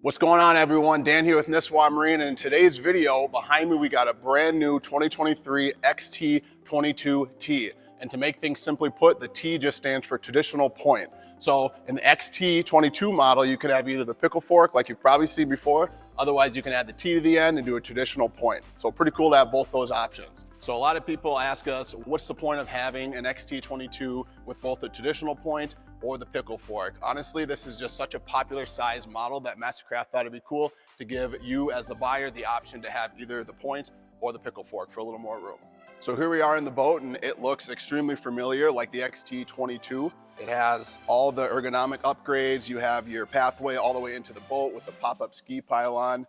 What's going on, everyone? Dan here with Nisswa Marine, and in today's video, behind me we got a brand new 2023 XT22T. And to make things simply put, the T just stands for traditional point. So in the XT22 model, you can have either the pickle fork like you've probably seen before, otherwise you can add the T to the end and do a traditional point. So pretty cool to have both those options. So a lot of people ask us, what's the point of having an XT22 with both the traditional point or the pickle fork? Honestly, this is just such a popular size model that MasterCraft thought it'd be cool to give you as the buyer the option to have either the point or the pickle fork for a little more room. So here we are in the boat, and it looks extremely familiar like the XT22. It has all the ergonomic upgrades. You have your pathway all the way into the boat with the pop-up ski pylon.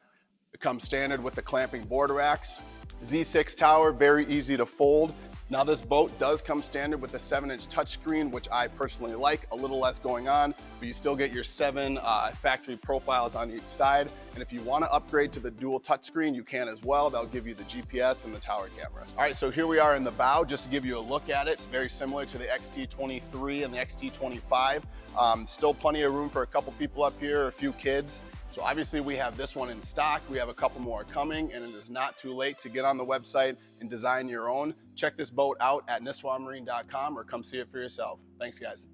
It comes standard with the clamping board racks. Z6 tower, very easy to fold. Now this boat does come standard with a 7-inch touchscreen, which I personally like, a little less going on, but you still get your 7 factory profiles on each side. And if you want to upgrade to the dual touchscreen, you can as well. That'll give you the GPS and the tower cameras. All right, so here we are in the bow, just to give you a look at it. It's very similar to the XT23 and the XT25. Still plenty of room for a couple people up here, a few kids. So obviously we have this one in stock. We have a couple more coming, and it is not too late to get on the website and design your own. Check this boat out at nisswamarine.com or come see it for yourself. Thanks, guys.